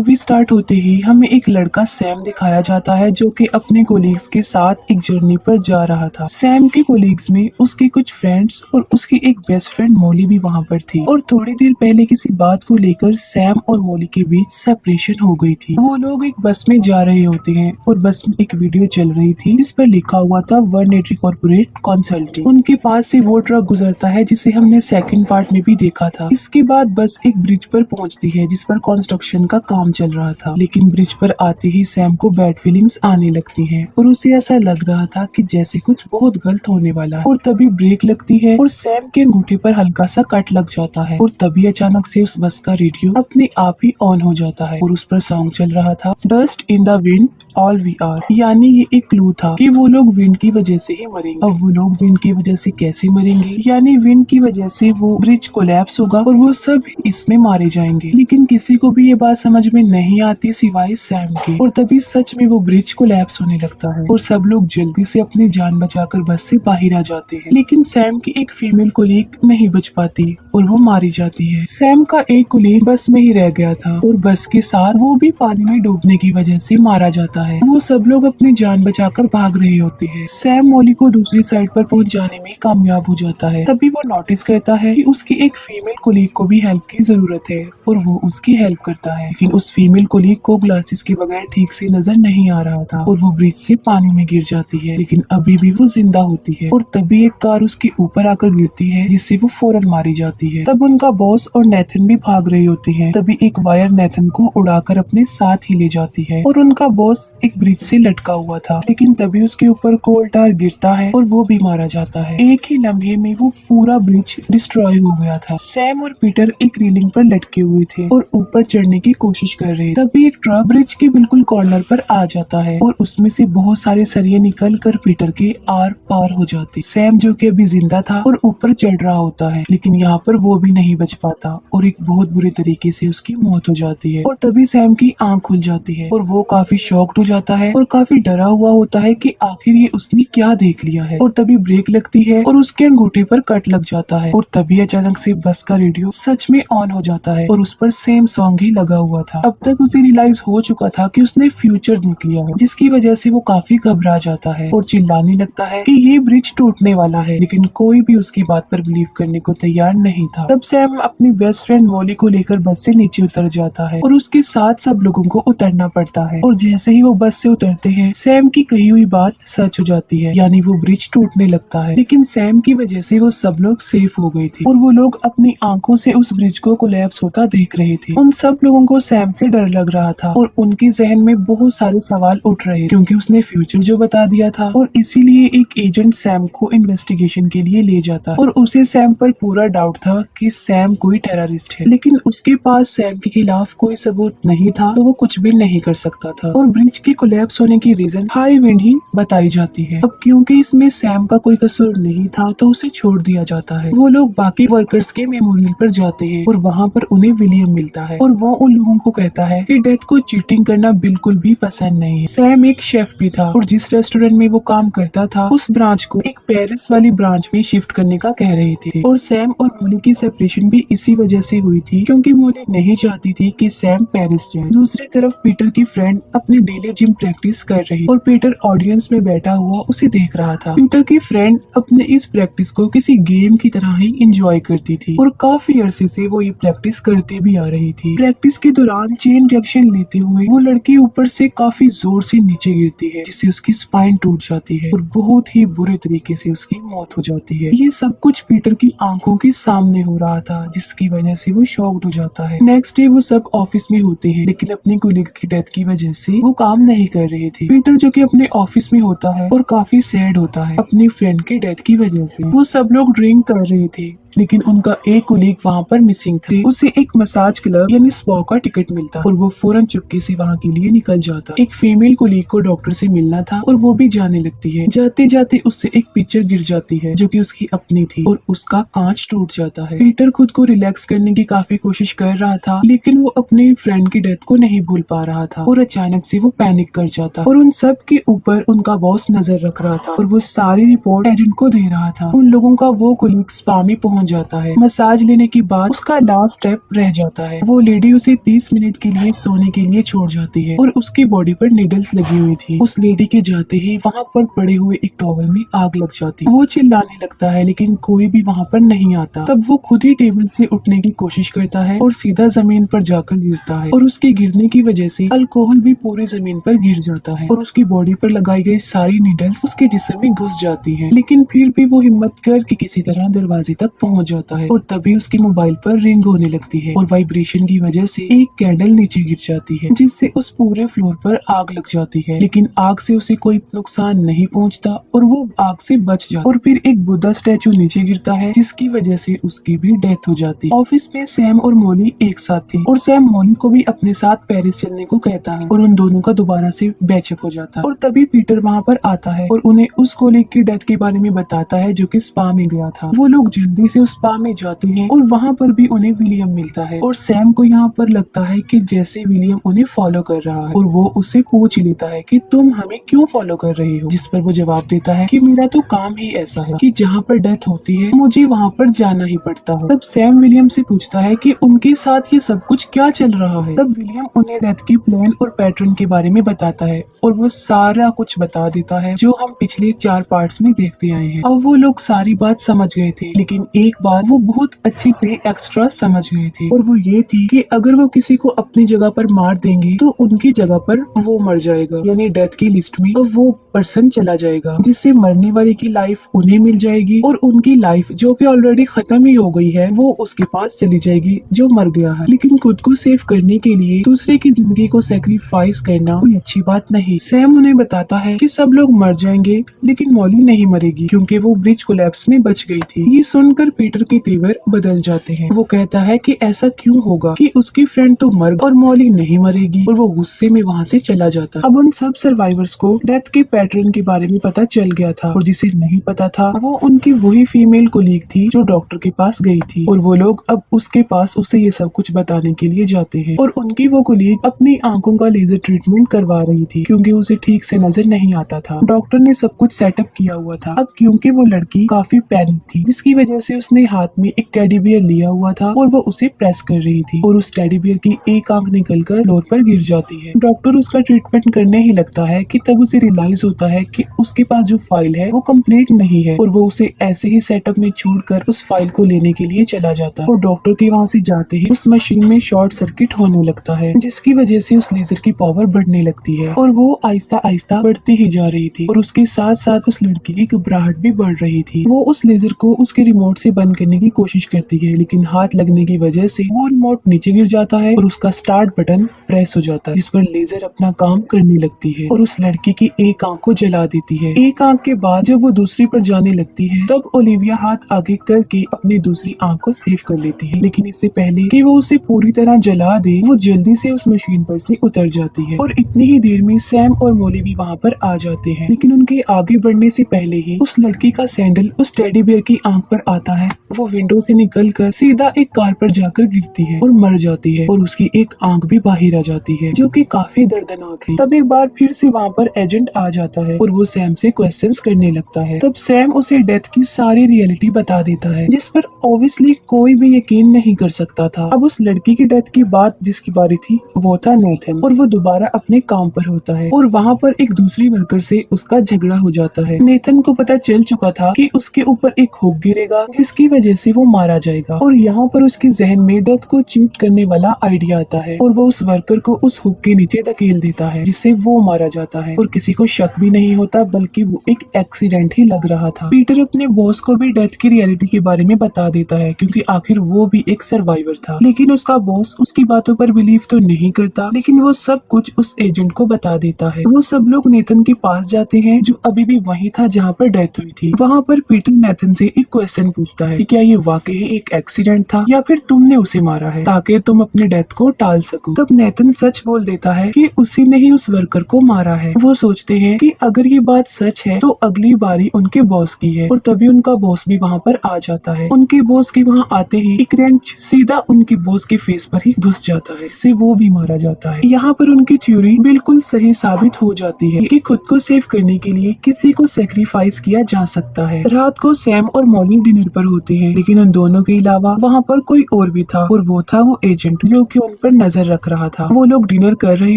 Movie start होते ही हमें एक लड़का सैम दिखाया जाता है जो कि अपने कोलीग्स के साथ एक जर्नी पर जा रहा था। सैम के कोलीग्स में उसके कुछ फ्रेंड्स और उसकी एक बेस्ट फ्रेंड मोली भी वहाँ पर थी और थोड़ी देर पहले किसी बात को लेकर सैम और मोली के बीच सेपरेशन हो गई थी। वो लोग एक बस में जा रहे होते हैं और बस में एक वीडियो चल रही थी जिस पर लिखा हुआ था 180 कॉर्पोरेट कंसल्टिंग। उनके पास से वो ट्रक गुजरता है जिसे हमने सेकंड पार्ट में भी देखा था। इसके बाद बस एक ब्रिज पर पहुंचती है जिस पर कंस्ट्रक्शन का काम चल रहा था, लेकिन ब्रिज पर आते ही सैम को बैड फीलिंग्स आने लगती हैं और उसे ऐसा लग रहा था कि जैसे कुछ बहुत गलत होने वाला है। और तभी ब्रेक लगती है और सैम के अंगूठे पर हल्का सा कट लग जाता है और तभी अचानक से उस बस का रेडियो अपने आप ही ऑन हो जाता है और उस पर सॉन्ग चल रहा था dust in the wind all we are. यानी ये एक क्लू था कि वो लोग विंड की वजह से ही मरेंगे। अब वो लोग विंड की वजह से कैसे मरेंगे, यानी विंड की वजह से वो ब्रिज कोलैप्स होगा और वो सब इसमें मारे जाएंगे। लेकिन किसी को भी ये बात समझ में नहीं आती सिवाय सैम के। और तभी सच में वो ब्रिज कोलैप्स होने लगता है और सब लोग जल्दी से अपनी जान बचाकर बस से बाहर आ जाते हैं। लेकिन सैम की एक फीमेल कोलीग नहीं बच पाती और वो मारी जाती है। सैम का एक कोलीग बस में ही रह गया था और बस के साथ वो भी पानी में डूबने की वजह से मारा जाता है। वो सब लोग अपनी जान बचाकर भाग रहे होते हैं। सैम मोली को दूसरी साइड पर पहुंच जाने में कामयाब हो जाता है। तभी वो नोटिस करता है कि उसकी एक फीमेल कोलीग को भी हेल्प की जरूरत है और वो उसकी हेल्प करता है। लेकिन उस फीमेल कोलीग को ग्लासेस के बगैर ठीक से नजर नहीं आ रहा था और वो ब्रिज से पानी में गिर जाती है, लेकिन अभी भी वो जिंदा होती है। और तभी एक कार उसके ऊपर आकर गिरती है जिससे वो फौरन मारी जाती है। तब उनका बॉस और नेथन भी भाग रहे होते हैं। तभी एक वायर नेथन को उड़ाकर अपने साथ ही ले जाती है और उनका बॉस एक ब्रिज से लटका हुआ था, लेकिन तभी उसके ऊपर कोल टार गिरता है और वो भी मारा जाता है। एक ही लम्हे में वो पूरा ब्रिज डिस्ट्रॉय हो गया था। सैम और पीटर एक रेलिंग पर लटके हुए थे और ऊपर चढ़ने की कोशिश कर रहे। तभी एक ट्रक ब्रिज के बिल्कुल कॉर्नर पर आ जाता है और उसमें से बहुत सारे सरिये निकल कर पीटर के आर पार हो जाते। सैम जो कि अभी जिंदा था और ऊपर चढ़ रहा होता है, लेकिन यहाँ पर वो भी नहीं बच पाता और एक बहुत बुरे तरीके से उसकी मौत हो जाती है। और तभी सैम की आंख खुल जाती है और वो काफी शॉक्ड हो जाता है और काफी डरा हुआ होता है कि आखिर ये उसने क्या देख लिया है। और तभी ब्रेक लगती है और उसके अंगूठे पर कट लग जाता है और तभी अचानक से बस का रेडियो सच में ऑन हो जाता है और उस पर सेम सॉन्ग ही लगा हुआ था। अब तक उसे रियलाइज हो चुका था कि उसने फ्यूचर देख लिया है, जिसकी वजह से वो काफी घबरा जाता है और चिल्लाने लगता है कि ये ब्रिज टूटने वाला है, लेकिन कोई भी उसकी बात पर बिलीव करने को तैयार नहीं था। तब सैम अपनी बेस्ट फ्रेंड मोली को लेकर बस से नीचे उतर जाता है और उसके साथ सब लोगों को उतरना पड़ता है। और जैसे ही वो बस से उतरते हैं सैम की कही हुई बात सच हो जाती है, यानी वो ब्रिज टूटने लगता है। लेकिन सैम की वजह से वो सब लोग सेफ हो गए थे और वो लोग अपनी आंखों से उस ब्रिज को कोलैप्स होता देख रहे थे। उन सब लोगों को सैम से डर लग रहा था और उनके जहन में बहुत सारे सवाल उठ रहे क्योंकि उसने फ्यूचर जो बता दिया था, और इसीलिए एक एजेंट सैम को इन्वेस्टिगेशन के लिए ले जाता और उसे सैम पर पूरा डाउट था कि सैम कोई टेररिस्ट है। लेकिन उसके पास सैम के खिलाफ कोई सबूत नहीं था तो वो कुछ भी नहीं कर सकता था। और ब्रिज के कोलैप्स होने की रीजन हाई विंड ही बताई जाती है। अब क्योंकि इसमें सैम का कोई कसूर नहीं था तो उसे छोड़ दिया जाता है। वो लोग बाकी वर्कर्स के मेमोरियल पर जाते हैं और वहाँ पर उन्हें विलियम मिलता है और वो उन लोगों को कहता है कि डेथ को चीटिंग करना बिल्कुल भी पसंद नहीं है। सैम एक शेफ भी था और जिस रेस्टोरेंट में वो काम करता था उस ब्रांच को एक पेरिस वाली ब्रांच में शिफ्ट करने का कह रहे थे। और सैम और मोली की सेपरेशन भी इसी वजह से हुई थी क्योंकि मोली नहीं चाहती थी कि सैम पेरिस जाए। दूसरी तरफ पीटर की फ्रेंड अपनी डेली जिम प्रैक्टिस कर रही और पीटर ऑडियंस में बैठा हुआ उसे देख रहा था। पीटर की फ्रेंड अपने इस प्रैक्टिस को किसी गेम की तरह ही एंजॉय करती थी और काफी अरसे से वो ये प्रैक्टिस करती भी आ रही थी। प्रैक्टिस के दौरान चेन रिएक्शन लेते हुए वो लड़की ऊपर से काफी जोर से नीचे गिरती है जिससे उसकी स्पाइन टूट जाती है और बहुत ही बुरे तरीके से उसकी मौत हो जाती है। ये सब कुछ पीटर की आंखों के सामने हो रहा था जिसकी वजह से वो शॉक्ड हो जाता है। नेक्स्ट डे वो सब ऑफिस में होते हैं, लेकिन अपनी कोलीग की डेथ की वजह से वो काम नहीं कर रहे थे। पीटर जो कि अपने ऑफिस में होता है और काफी सैड होता है अपनी फ्रेंड की डेथ की वजह से। वो सब लोग ड्रिंक कर रहे थे, लेकिन उनका एक कोलीग वहाँ पर मिसिंग था। उसे एक मसाज क्लब यानी स्पा का टिकट मिलता और वो फौरन चुपके से वहाँ के लिए निकल जाता। एक फीमेल कोलीग को डॉक्टर से मिलना था और वो भी जाने लगती है। जाते जाते उससे एक पिक्चर गिर जाती है जो कि उसकी अपनी थी और उसका कांच टूट जाता है। पीटर खुद को रिलैक्स करने की काफी कोशिश कर रहा था, लेकिन वो अपने फ्रेंड की डेथ को नहीं भूल पा रहा था और अचानक से वो पैनिक कर जाता और उन सब के ऊपर उनका बॉस नजर रख रहा था और वो सारी रिपोर्ट एजेंट को दे रहा था। उन लोगों का वो कोलीग स्पा में पहुंच पहुंच जाता है। मसाज लेने के बाद उसका लास्ट स्टेप रह जाता है। वो लेडी उसे 30 मिनट के लिए सोने के लिए छोड़ जाती है और उसकी बॉडी पर नीडल्स लगी हुई थी। उस लेडी के जाते ही वहाँ पर पड़े हुए एक टॉवल में आग लग जाती है। वो चिल्लाने लगता है लेकिन कोई भी वहाँ पर नहीं आता। तब वो खुद ही टेबल से उठने की कोशिश करता है और सीधा जमीन पर जाकर गिरता है और उसके गिरने की वजह से अल्कोहल भी पूरी जमीन पर गिर जाता है और उसकी बॉडी पर लगाई गई सारी नीडल्स उसके जिस्म में घुस जाती हैं। लेकिन फिर भी वो हिम्मत करके किसी तरह दरवाजे तक पहुंच जाता है और तभी उसके मोबाइल पर रिंग होने लगती है और वाइब्रेशन की वजह से एक कैंडल नीचे गिर जाती है जिससे उस पूरे फ्लोर पर आग लग जाती है। लेकिन आग से उसे कोई नुकसान नहीं पहुंचता और वो आग से बच जाता है। और फिर एक बुद्धा स्टैचू नीचे गिरता है जिसकी वजह से उसकी भी डेथ हो जाती है। ऑफिस में सैम और मॉली एक साथ थे और सैम मॉली को भी अपने साथ पेरिस चलने को कहता है और उन दोनों का दोबारा से बैचअप हो जाता है। और तभी पीटर वहाँ पर आता है और उन्हें उस कोलीग की डेथ के बारे में बताता है जो कि स्पा में गया था। वो लोग जल्दी से उस स्पा में जाते हैं और वहाँ पर भी उन्हें विलियम मिलता है और सैम को यहाँ पर लगता है कि जैसे विलियम उन्हें फॉलो कर रहा है और वो उससे पूछ लेता है कि तुम हमें क्यों फॉलो कर रही हो, जिस पर वो जवाब देता है कि मेरा तो काम ही ऐसा है कि जहाँ पर डेथ होती है मुझे वहाँ पर जाना ही पड़ता है। तब सैम विलियम से पूछता है कि उनके साथ ये सब कुछ क्या चल रहा है। तब विलियम उन्हें डेथ के प्लान और पैटर्न के बारे में बताता है और वो सारा कुछ बता देता है जो हम पिछले 4 पार्ट्स में देखते आए हैं। अब वो लोग सारी बात समझ गए थे लेकिन एक बात वो बहुत अच्छी से एक्स्ट्रा समझ गए थे और वो ये थी कि अगर वो किसी को अपनी जगह पर मार देंगे तो उनकी जगह पर वो मर जाएगा, यानी डेथ की लिस्ट में अब वो पर्सन चला जाएगा जिससे मरने वाले की लाइफ उन्हें मिल जाएगी और उनकी लाइफ जो कि ऑलरेडी खत्म ही हो गई है वो उसके पास चली जाएगी जो मर गया है। लेकिन खुद को सेव करने के लिए दूसरे की जिंदगी को सेक्रीफाइस करना कोई अच्छी बात नहीं। सैम उन्हें बताता है कि सब लोग मर जाएंगे लेकिन मॉली नहीं मरेगी क्योंकि वो ब्रिज कोलैप्स में बच गई थी। ये सुनकर पीटर के तेवर बदल जाते हैं। वो कहता है कि ऐसा क्यों होगा कि उसकी फ्रेंड तो मर और मॉली नहीं मरेगी और वो गुस्से में वहाँ से चला जाता है। अब उन सब सर्वाइवर्स को डेथ के पैटर्न के बारे में पता चल गया था और जिसे नहीं पता था वो उनकी वही फीमेल कोलीग थी जो डॉक्टर के पास गई थी और वो लोग अब उसके पास उसे ये सब कुछ बताने के लिए जाते हैं। और उनकी वो कोलीग अपनी आंखों का लेजर ट्रीटमेंट करवा रही थी क्योंकि उसे ठीक से नजर नहीं आता था। डॉक्टर ने सब कुछ सेटअप किया हुआ था। अब क्योंकि वो लड़की काफी पैनिक थी जिसकी वजह से उसने हाथ में एक टेडी बियर लिया हुआ था और वो उसे प्रेस कर रही थी और उस टेडी बियर की एक आंख निकलकर फ्लोर पर गिर जाती है। डॉक्टर उसका ट्रीटमेंट करने ही लगता है कि तब उसे रियलाइज होता है कि उसके पास जो फाइल है वो कंप्लीट नहीं है और वो उसे ऐसे ही सेटअप में छोड़कर उस फाइल को लेने के लिए चला जाता है। और डॉक्टर के वहाँ से जाते ही उस मशीन में शॉर्ट सर्किट होने लगता है जिसकी वजह से उस लेजर की पावर बढ़ने लगती है और वो आहिस्ता आहिस्ता बढ़ती ही जा रही थी और उसके साथ साथ उस लड़की की घबराहट भी बढ़ रही थी। वो उस लेजर को उसके रिमोट से बंद करने की कोशिश करती है लेकिन हाथ लगने की वजह से वो रिमोट नीचे गिर जाता है और उसका स्टार्ट बटन प्रेस हो जाता है जिस पर लेजर अपना काम करने लगती है और उस लड़की की एक आंख को जला देती है। एक आंख के बाद जब वो दूसरी पर जाने लगती है तब ओलिविया हाथ आगे करके अपनी दूसरी आंख को सेव कर लेती है लेकिन इससे पहले कि वो उसे पूरी तरह जला दे वो जल्दी से उस मशीन पर से उतर जाती है और इतनी ही देर में सैम और मॉली भी वहाँ पर आ जाते हैं। लेकिन उनके आगे बढ़ने से पहले ही उस लड़की का सैंडल उस टेडी बियर की आंख पर आता है। वो विंडो से निकलकर सीधा एक कार पर जाकर गिरती है और मर जाती है और उसकी एक आंख भी बाहर आ जाती है जो कि काफी दर्दनाक थी। तब एक बार फिर से वहाँ पर एजेंट आ जाता है और वो सैम से क्वेश्चंस करने लगता है। तब सैम उसे डेथ की सारी रियलिटी बता देता है जिस पर ऑब्वियसली कोई भी यकीन नहीं कर सकता था। अब उस लड़की की डेथ की बात जिसकी बारी थी वो था नेथन और वो दोबारा अपने काम पर होता है और वहाँ पर एक दूसरी वर्कर से उसका झगड़ा हो जाता है। नेथन को पता चल चुका था कि उसके ऊपर एक हुक गिरेगा जिसकी वजह से वो मारा जाएगा और यहाँ पर उसके जहन में डेथ को चीट करने वाला आइडिया आता है और वो उस वर्कर को उस हुक के नीचे धकेल देता है जिससे वो मारा जाता है और किसी को शक भी नहीं होता बल्कि वो एक एक्सीडेंट ही लग रहा था। पीटर अपने बॉस को भी डेथ की रियलिटी के बारे में बता देता है क्योंकि आखिर वो भी एक सर्वाइवर था। लेकिन उसका बॉस उसकी बातों पर बिलीव तो नहीं करता लेकिन वो सब कुछ उस एजेंट को बता देता है। वो सब लोग नेथन के पास जाते हैं जो अभी भी वही था जहाँ पर डेथ हुई थी। वहाँ पर पीटर नेथन से एक क्वेश्चन पूछता है कि क्या ये वाकई एक एक्सीडेंट था या फिर तुमने उसे मारा है ताकि तुम अपने डेथ को टाल सको। तब नेथन सच बोल देता है कि उसी ने ही उस वर्कर को मारा है। वो सोचते हैं कि अगर ये बात सच है तो अगली बारी उनके बॉस की है और तभी उनका बॉस भी वहाँ पर आ जाता है। उनके बॉस के वहाँ आते ही एक रेंच सीधा उनके बॉस के फेस पर ही घुस जाता है जिससे वो भी मारा जाता है। यहाँ पर उनकी थ्योरी बिल्कुल सही साबित हो जाती है कि खुद को सेव करने के लिए किसी को सेक्रीफाइस किया जा सकता है। रात को सैम और मॉली डिनर पर होते हैं, लेकिन उन दोनों के अलावा वहाँ पर कोई और भी था, और वो था वो एजेंट जो कि उन पर नजर रख रहा था। वो लोग डिनर कर रहे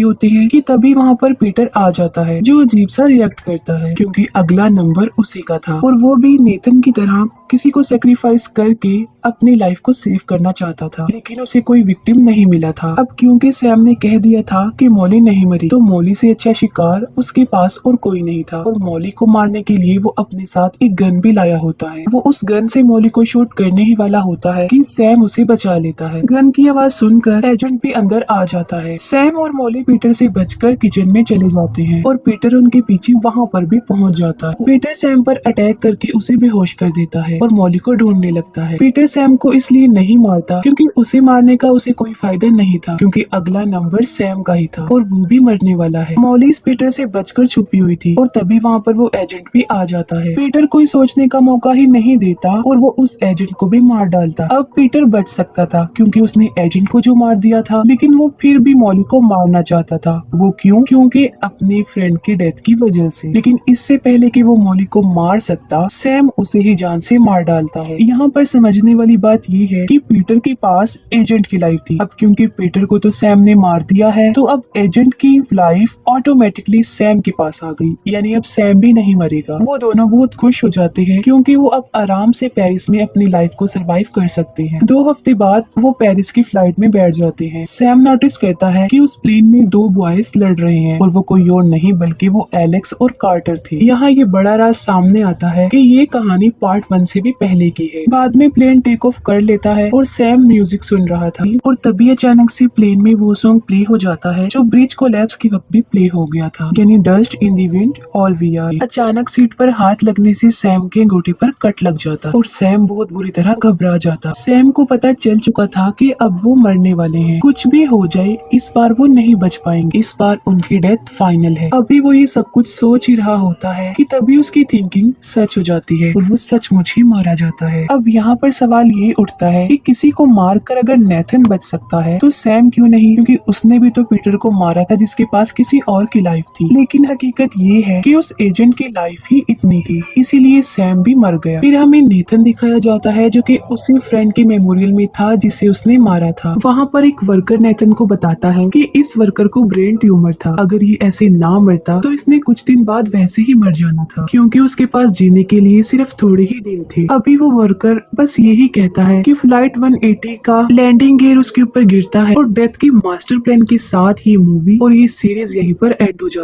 होते हैं कि तभी वहाँ पर पीटर आ जाता है, जो अजीब सा रिएक्ट करता है क्योंकि अगला नंबर उसी का था, और वो भी नेथन की तरह किसी को सेक्रीफाइस करके अपनी लाइफ को सेव करना चाहता था, लेकिन उसे कोई विक्टिम नहीं मिला था। अब क्योंकि सैम ने कह दिया था कि मॉली नहीं मरी, तो मॉली से अच्छा शिकार उसके पास और कोई नहीं था, और मॉली को मारने के लिए वो अपने साथ एक गन भी लाया होता है। वो उस गन से मॉली को शूट करने ही वाला होता है कि सैम उसे बचा लेता है। गन की आवाज सुनकर एजेंट भी अंदर आ जाता है। सैम और मॉली पीटर से बचकर किचन में चले जाते हैं, और पीटर उनके पीछे वहाँ पर भी पहुँच जाता है। पीटर सैम पर अटैक करके उसे बेहोश कर देता है और मॉली को ढूंढने लगता है। पीटर सैम को इसलिए नहीं मारता क्योंकि उसे मारने का उसे कोई फायदा नहीं था, क्योंकि अगला नंबर सैम का ही था और वो भी मरने वाला है। मॉली इस पीटर से बचकर छुपी हुई थी, और तभी वहाँ पर वो एजेंट भी आ जाता है। पीटर कोई सोचने का मौका ही नहीं देता और वो उस एजेंट को भी मार डालता। अब पीटर बच सकता था क्योंकि उसने एजेंट को जो मार दिया था, लेकिन वो फिर भी मॉली को मारना चाहता था। वो क्यों? क्योंकि अपने फ्रेंड की डेथ की वजह से। लेकिन इससे पहले कि वो मॉली को मार सकता, सैम उसे ही जान से मार डालता है। यहाँ पर समझने वाली बात ये है कि पीटर के पास एजेंट की लाइफ थी। अब क्योंकि पीटर को तो सैम ने मार दिया है, तो अब एजेंट की लाइफ ऑटोमेटिकली सैम के पास आ गई, यानी अब सैम भी नहीं मरेगा। वो दोनों बहुत खुश हो जाते हैं क्योंकि वो अब आराम से पेरिस में अपनी लाइफ को सरवाइव कर सकते हैं। 2 हफ्ते बाद वो पेरिस की फ्लाइट में बैठ जाते हैं। सैम नोटिस करता है कि उस प्लेन में 2 बॉयज लड़ रहे हैं, और वो कोई और नहीं बल्कि वो एलेक्स और कार्टर थे। यहाँ ये बड़ा राज सामने आता है कि ये कहानी पार्ट 1 से भी पहले की है। बाद में प्लेन टेक ऑफ कर लेता है और सैम म्यूजिक सुन रहा था, और तभी अचानक से प्लेन में वो सॉन्ग प्ले हो जाता है जो ब्रिज कोलैप्स के वक्त भी प्ले हो गया था, यानी dust in the wind all we are. अचानक सीट पर हाथ लगने से सैम के अंगूठे पर कट लग जाता और सैम बहुत बुरी तरह घबरा जाता। सैम को पता चल चुका था कि अब वो मरने वाले हैं। कुछ भी हो जाए, इस बार वो नहीं बच पाएंगे, इस बार उनकी डेथ फाइनल है। अभी वो ये सब कुछ सोच ही रहा होता है कि तभी उसकी थिंकिंग सच हो जाती है और वो सचमुच ही मारा जाता है। अब यहाँ पर सवाल ये उठता है कि किसी को मारकर अगर नेथन बच सकता है तो सैम क्यों नहीं, क्योंकि उसने भी तो पीटर को मारा था जिसके पास किसी और की लाइफ थी। लेकिन हकीकत ये है कि उस एजेंट की लाइफ ही इतनी थी, इसीलिए सैम भी मर गया। फिर हमें नेथन दिखाया जाता है जो कि उसी फ्रेंड के मेमोरियल में था जिसे उसने मारा था। वहाँ पर एक वर्कर नेथन को बताता है कि इस वर्कर को ब्रेन ट्यूमर था, अगर ये ऐसे ना मरता तो इसने कुछ दिन बाद वैसे ही मर जाना था, क्योंकि उसके पास जीने के लिए सिर्फ थोड़े ही दिन थे। अभी वो वर्कर बस यही कहता है कि फ्लाइट 180 का लैंडिंग गियर उसके ऊपर गिरता है, और डेथ के मास्टर प्लान के साथ ये मूवी और ये सीरीज यहीं पर एंड हो जाती है।